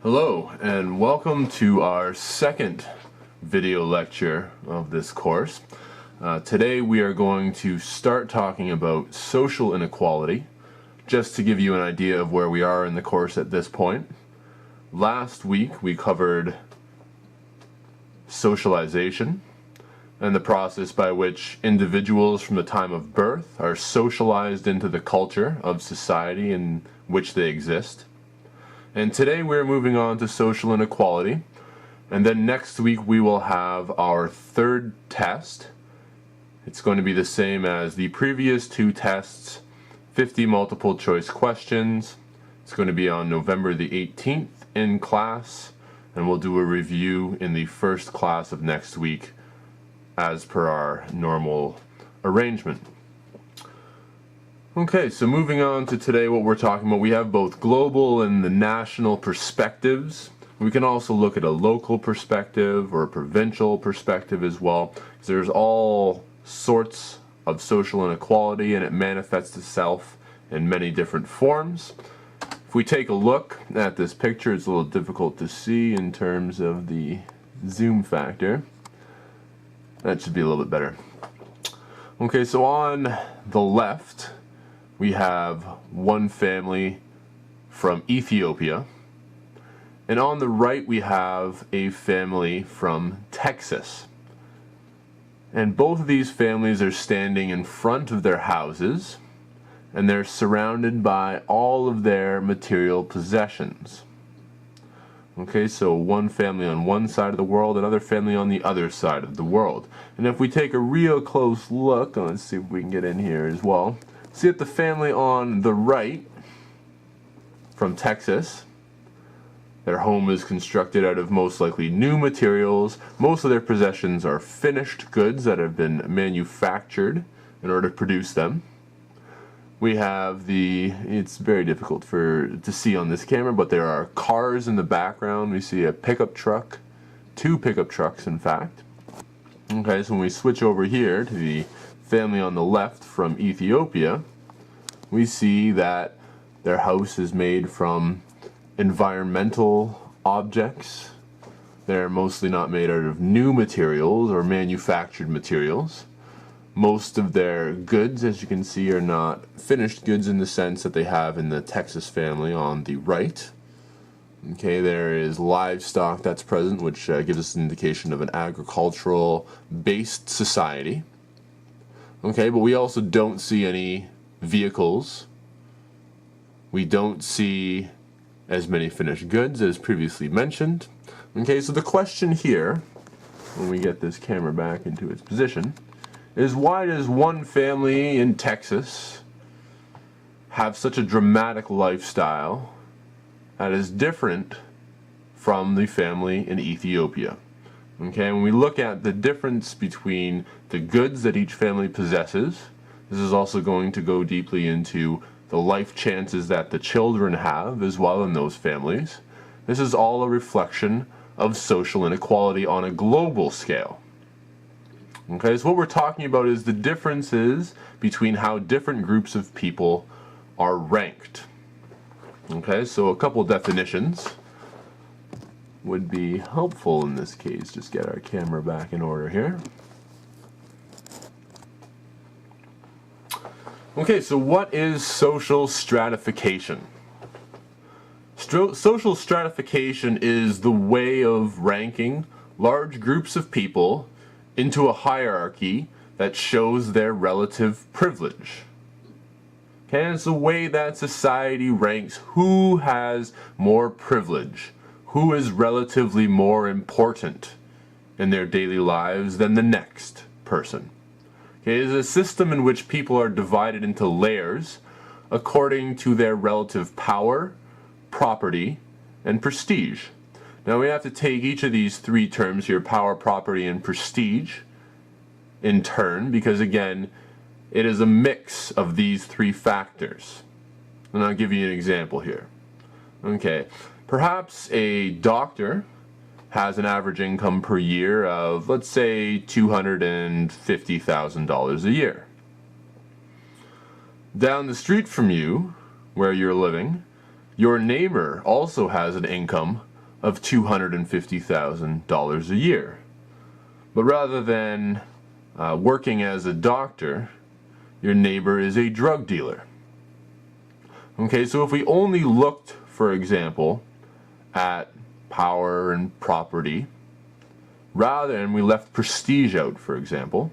Hello and welcome to our second video lecture of this course. Today we are going to start talking about social inequality, just to give you an idea of where we are in the course at this point. Last week we covered socialization and the process by which individuals from the time of birth are socialized into the culture of society in which they exist. And today we're moving on to social inequality, and then next week we will have our third test. It's going to be the same as the previous two tests, 50 multiple choice questions. It's going to be on November the 18th in class, and we'll do a review in the first class of next week as per our normal arrangement. Okay, so moving on to today, what we're talking about, we have both global and the national perspectives. We can also look at a local perspective or a provincial perspective as well. There's all sorts of social inequality and it manifests itself in many different forms. If we take a look at this picture, it's a little difficult to see in terms of the zoom factor. That should be a little bit better. Okay, so on the left, we have one family from Ethiopia, and on the right we have a family from Texas. And both of these families are standing in front of their houses, and they're surrounded by all of their material possessions. Okay, so one family on one side of the world, another family on the other side of the world. And if we take a real close look, let's see if we can get in here as well. See that the family on the right from Texas, their home is constructed out of most likely new materials. Most of their possessions are finished goods that have been manufactured in order to produce them. We have it's very difficult to see on this camera, but there are cars in the background. We see a pickup truck, two pickup trucks in fact. Okay, so when we switch over here to the family on the left from Ethiopia, we see that their house is made from environmental objects. They're mostly not made out of new materials or manufactured materials. Most of their goods, as you can see, are not finished goods in the sense that they have in the Texas family on the right. Okay, there is livestock that's present, which gives us an indication of an agricultural-based society. Okay, but we also don't see any vehicles. We don't see as many finished goods as previously mentioned. Okay, so the question here, when we get this camera back into its position, is why does one family in Texas have such a dramatic lifestyle that is different from the family in Ethiopia? Okay, when we look at the difference between the goods that each family possesses, this is also going to go deeply into the life chances that the children have as well in those families. This is all a reflection of social inequality on a global scale. Okay, so what we're talking about is the differences between how different groups of people are ranked. Okay, so a couple definitions would be helpful in this case. Just get our camera back in order here. Okay, so what is social stratification? Social stratification is the way of ranking large groups of people into a hierarchy that shows their relative privilege. Okay, and it's the way that society ranks who has more privilege, who is relatively more important in their daily lives than the next person. Okay, it is a system in which people are divided into layers according to their relative power, property, and prestige. Now we have to take each of these three terms here, power, property, and prestige, in turn, because again, it is a mix of these three factors. And I'll give you an example here. Okay, perhaps a doctor has an average income per year of, let's say, $250,000 a year. Down the street from you, where you're living, your neighbor also has an income of $250,000 a year. But rather than working as a doctor, your neighbor is a drug dealer. Okay, so if we only looked, for example, at power and property, rather than we left prestige out, for example,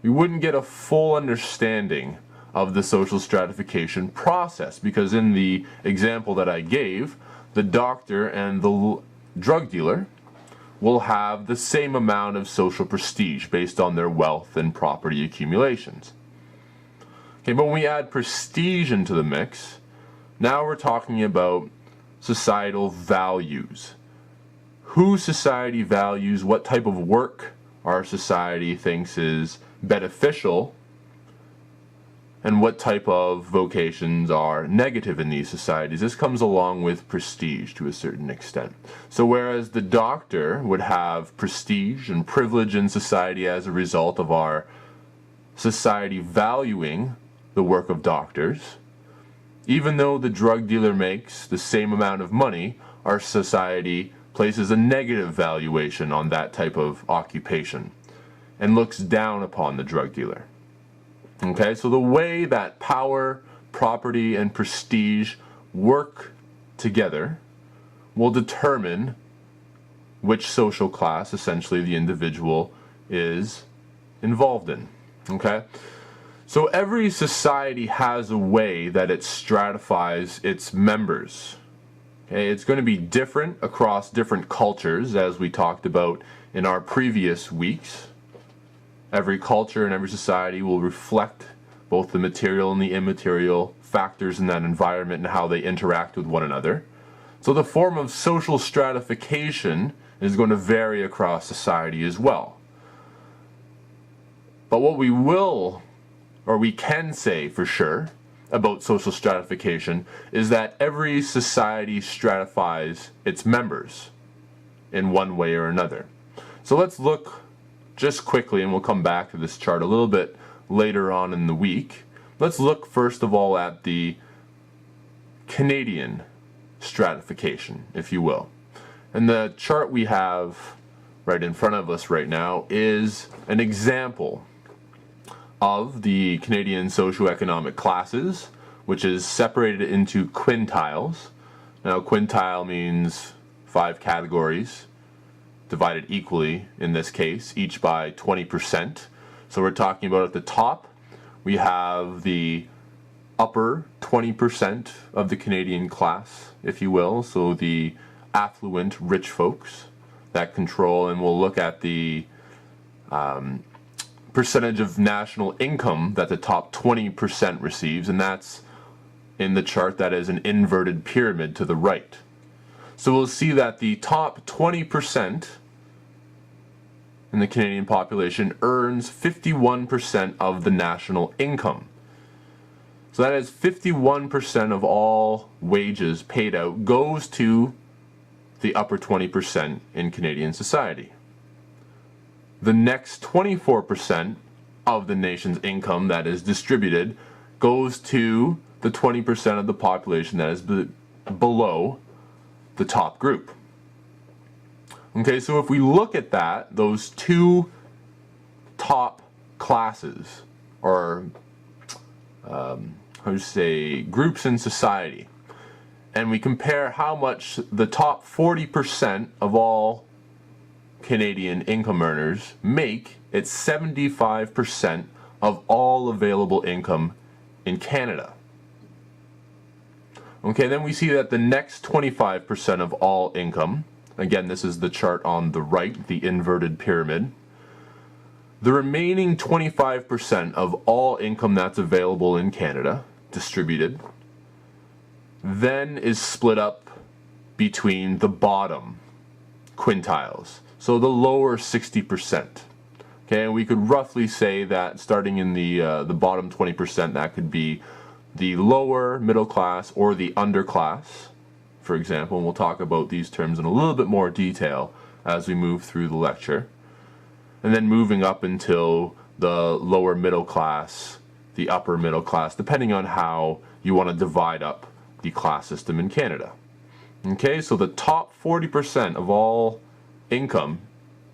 we wouldn't get a full understanding of the social stratification process, because in the example that I gave, the doctor and the drug dealer will have the same amount of social prestige based on their wealth and property accumulations. Okay, but when we add prestige into the mix, now we're talking about societal values. Who society values, what type of work our society thinks is beneficial, and what type of vocations are negative in these societies. This comes along with prestige to a certain extent. So whereas the doctor would have prestige and privilege in society as a result of our society valuing the work of doctors, even though the drug dealer makes the same amount of money, our society places a negative valuation on that type of occupation and looks down upon the drug dealer. Okay, so the way that power, property, and prestige work together will determine which social class, essentially, the individual is involved in. Okay? So every society has a way that it stratifies its members. Okay, it's going to be different across different cultures, as we talked about in our previous weeks. Every culture and every society will reflect both the material and the immaterial factors in that environment and how they interact with one another. So the form of social stratification is going to vary across society as well. But what we will, or we can say for sure about social stratification, is that every society stratifies its members in one way or another. So let's look just quickly, and we'll come back to this chart a little bit later on in the week. Let's look first of all at the Canadian stratification, if you will. And the chart we have right in front of us right now is an example of the Canadian socioeconomic classes, which is separated into quintiles. Now, quintile means 5 categories, divided equally in this case, each by 20%. So we're talking about at the top, we have the upper 20% of the Canadian class, if you will, so the affluent, rich folks that control, and we'll look at the percentage of national income that the top 20% receives, and that's in the chart that is an inverted pyramid to the right. So we'll see that the top 20% in the Canadian population earns 51% of the national income. So that is 51% of all wages paid out goes to the upper 20% in Canadian society. The next 24% of the nation's income that is distributed goes to the 20% of the population that is below the top group. Okay, so if we look at that, those two top classes, or groups in society, and we compare how much the top 40% of all Canadian income earners make, it's 75% of all available income in Canada. Okay, then we see that the next 25% of all income, again, this is the chart on the right, the inverted pyramid. The remaining 25% of all income that's available in Canada, distributed, then is split up between the bottom quintiles, so the lower 60%. Okay, and we could roughly say that starting in the bottom 20%, that could be the lower middle class or the underclass, for example, and we'll talk about these terms in a little bit more detail as we move through the lecture. And then moving up until the lower middle class, the upper middle class, depending on how you want to divide up the class system in Canada. Okay, so the top 40% of all income,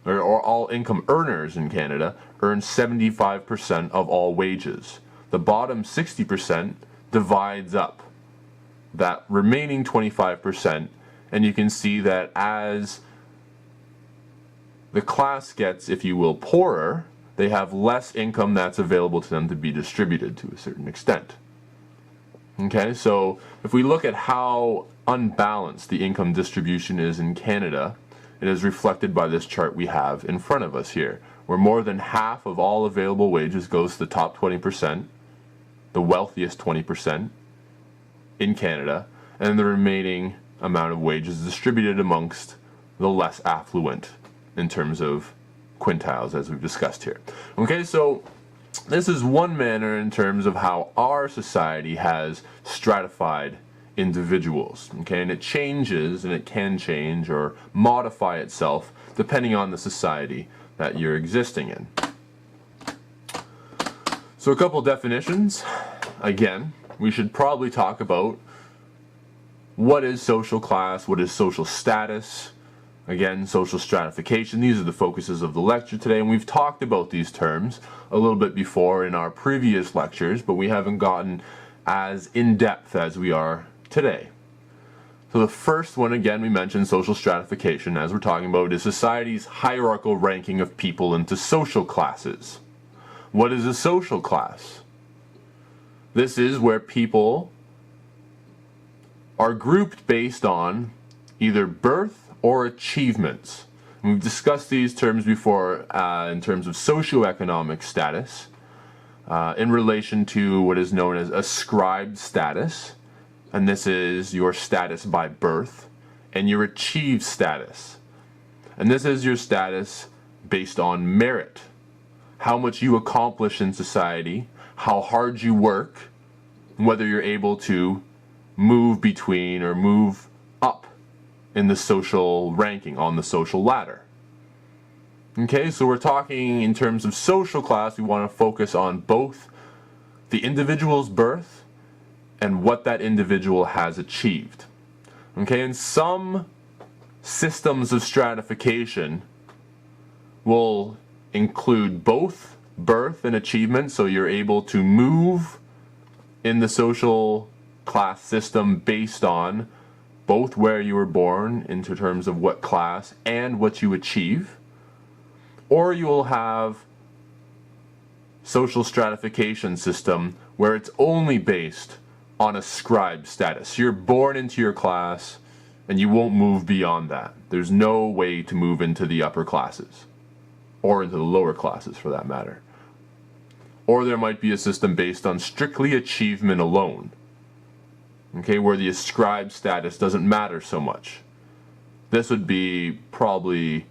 or all income earners in Canada, earn 75% of all wages. The bottom 60% divides up that remaining 25%, and you can see that as the class gets, if you will, poorer, they have less income that's available to them to be distributed to a certain extent. Okay, so if we look at how unbalanced the income distribution is in Canada, it is reflected by this chart we have in front of us here, where more than half of all available wages goes to the top 20%, the wealthiest 20% in Canada, and the remaining amount of wages distributed amongst the less affluent in terms of quintiles, as we've discussed here. Okay, so this is one manner in terms of how our society has stratified individuals. Okay, and it changes, and it can change or modify itself depending on the society that you're existing in. So a couple definitions. Again, we should probably talk about what is social class, what is social status, again, social stratification. These are the focuses of the lecture today, and we've talked about these terms a little bit before in our previous lectures, but we haven't gotten as in-depth as we are today. So the first one, again, we mentioned social stratification, as we're talking about, is society's hierarchical ranking of people into social classes. What is a social class? This is where people are grouped based on either birth or achievements. And we've discussed these terms before in terms of socioeconomic status in relation to what is known as ascribed status, and this is your status by birth, and your achieved status. And this is your status based on merit, how much you accomplish in society, how hard you work, and whether you're able to move between or move up in the social ranking, on the social ladder. Okay, so we're talking in terms of social class, we want to focus on both the individual's birth and what that individual has achieved. Okay, and some systems of stratification will include both birth and achievement, so you're able to move in the social class system based on both where you were born in terms of what class and what you achieve. Or you will have social stratification system where it's only based on ascribed status. You're born into your class and you won't move beyond that. There's no way to move into the upper classes or into the lower classes for that matter. Or there might be a system based on strictly achievement alone. Okay, where the ascribed status doesn't matter so much. This would be probably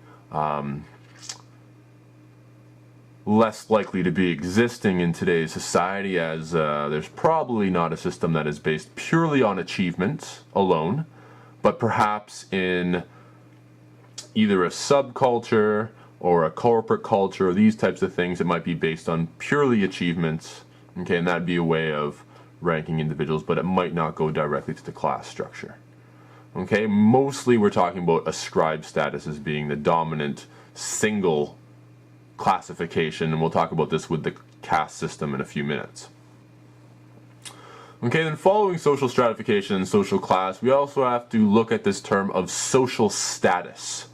less likely to be existing in today's society, as there's probably not a system that is based purely on achievements alone, but perhaps in either a subculture or a corporate culture or these types of things, it might be based on purely achievements. Okay, and that'd be a way of ranking individuals, but it might not go directly to the class structure. Okay, mostly we're talking about ascribed status as being the dominant single classification, and we'll talk about this with the caste system in a few minutes. Okay, then following social stratification and social class, we also have to look at this term of social status.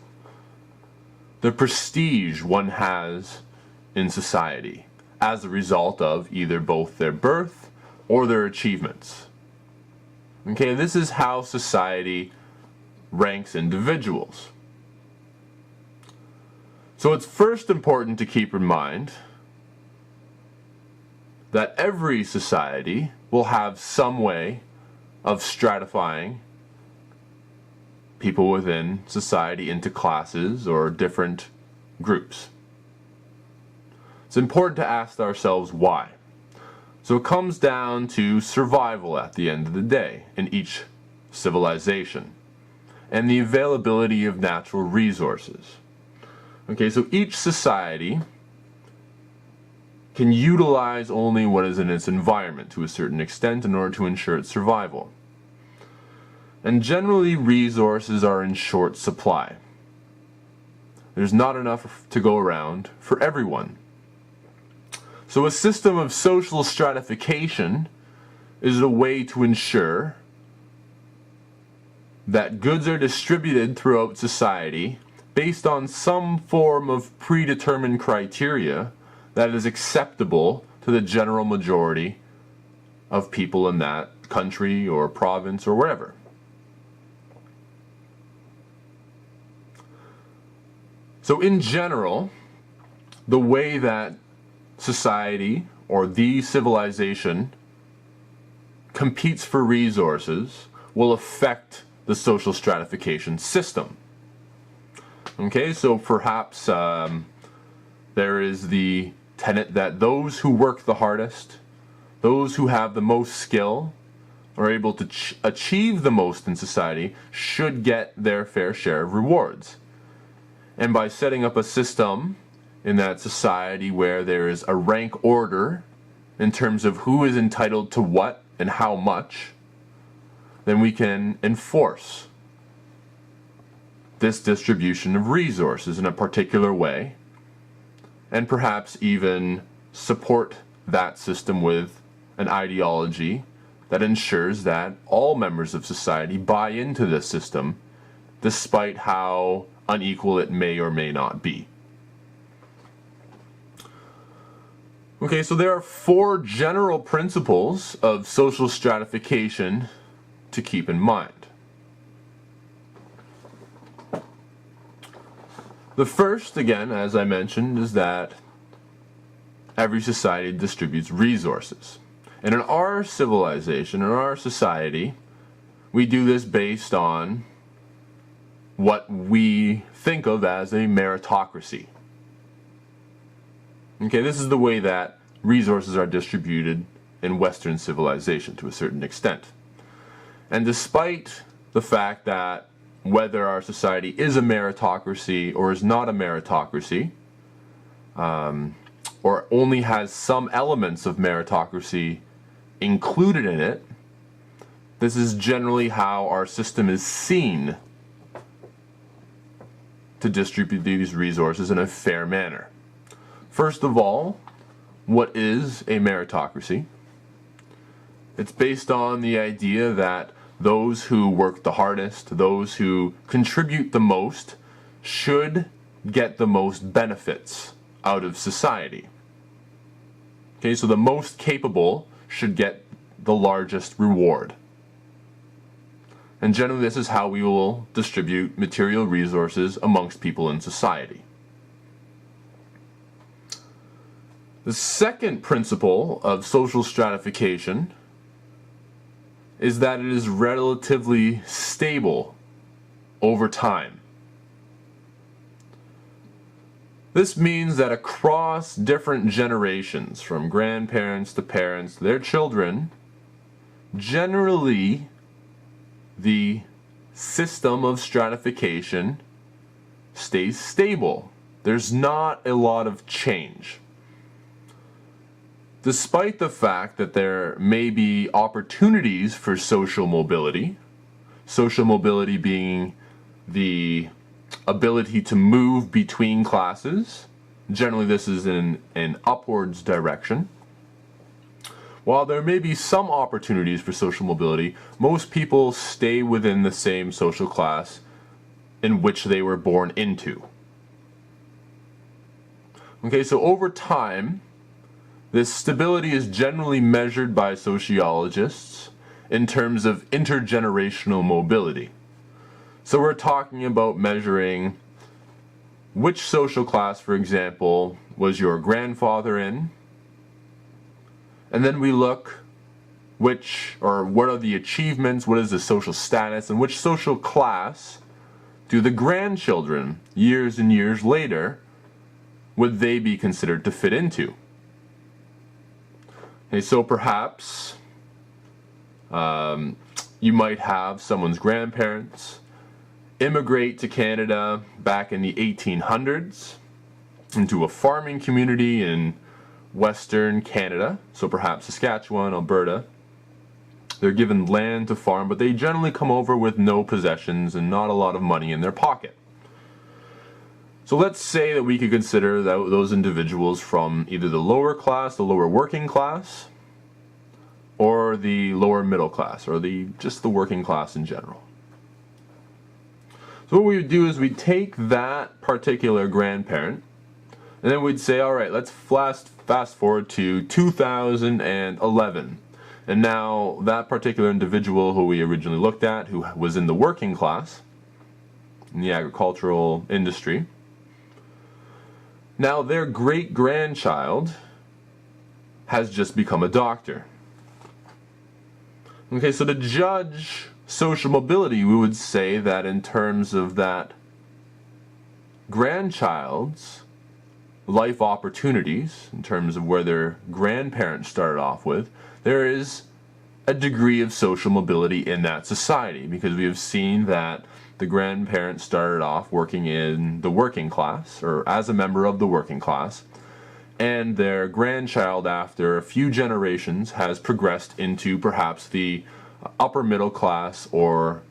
The prestige one has in society as a result of either both their birth or their achievements. Okay, this is how society ranks individuals. So it's first important to keep in mind that every society will have some way of stratifying people within society into classes or different groups. It's important to ask ourselves why. So it comes down to survival at the end of the day in each civilization and the availability of natural resources. Okay, so each society can utilize only what is in its environment to a certain extent in order to ensure its survival. And generally, resources are in short supply. There's not enough to go around for everyone. So a system of social stratification is a way to ensure that goods are distributed throughout society based on some form of predetermined criteria that is acceptable to the general majority of people in that country or province or wherever. So in general, the way that society or the civilization competes for resources will affect the social stratification system. Okay, so perhaps there is the tenet that those who work the hardest, those who have the most skill, are able to achieve the most in society, should get their fair share of rewards. And by setting up a system in that society where there is a rank order in terms of who is entitled to what and how much, then we can enforce this distribution of resources in a particular way, and perhaps even support that system with an ideology that ensures that all members of society buy into this system, despite how unequal it may or may not be. Okay, so there are 4 general principles of social stratification to keep in mind. The first, again, as I mentioned, is that every society distributes resources. And in our civilization, in our society, we do this based on what we think of as a meritocracy. Okay, this is the way that resources are distributed in Western civilization to a certain extent. And despite the fact that whether our society is a meritocracy or is not a meritocracy, or only has some elements of meritocracy included in it, this is generally how our system is seen to distribute these resources in a fair manner. First of all, what is a meritocracy? It's based on the idea that those who work the hardest, those who contribute the most, should get the most benefits out of society. Okay, so the most capable should get the largest reward. And generally this is how we will distribute material resources amongst people in society. The second principle of social stratification is that it is relatively stable over time. This means that across different generations, from grandparents to parents to their children, generally the system of stratification stays stable. There's not a lot of change. Despite the fact that there may be opportunities for social mobility being the ability to move between classes, generally this is in an upwards direction. While there may be some opportunities for social mobility, most people stay within the same social class in which they were born into. Okay, so over time, this stability is generally measured by sociologists in terms of intergenerational mobility. So we're talking about measuring which social class, for example, was your grandfather in, and then we look what are the achievements, what is the social status, and which social class do the grandchildren, years and years later, would they be considered to fit into? Okay, so perhaps you might have someone's grandparents immigrate to Canada back in the 1800s into a farming community in Western Canada, so perhaps Saskatchewan, Alberta, They're given land to farm, but they generally come over with no possessions and not a lot of money in their pocket. So let's say that we could consider those individuals from either the lower class, the lower working class, or the lower middle class, or just the working class in general. So what we would do is we'd take that particular grandparent, and then we'd say, all right, let's fast forward to 2011. And now that particular individual who we originally looked at, who was in the working class, in the agricultural industry, now their great-grandchild has just become a doctor. Okay, so to judge social mobility, we would say that in terms of that grandchild's life opportunities, in terms of where their grandparents started off with, there is a degree of social mobility in that society, because we have seen that the grandparents started off working in the working class, or as a member of the working class, and their grandchild, after a few generations, has progressed into perhaps the upper middle class or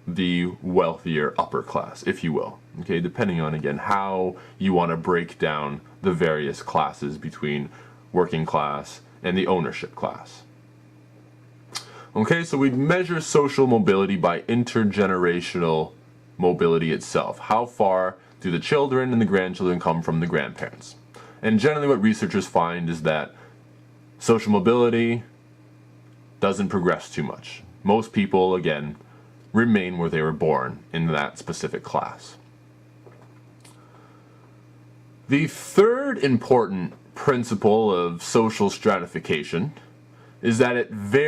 the wealthier upper class, if you will. Okay, depending on, again, how you want to break down the various classes between working class and the ownership class. Okay, so we measure social mobility by intergenerational mobility itself. How far do the children and the grandchildren come from the grandparents? And generally what researchers find is that social mobility doesn't progress too much. Most people, again, remain where they were born in that specific class. The third important principle of social stratification is that it varies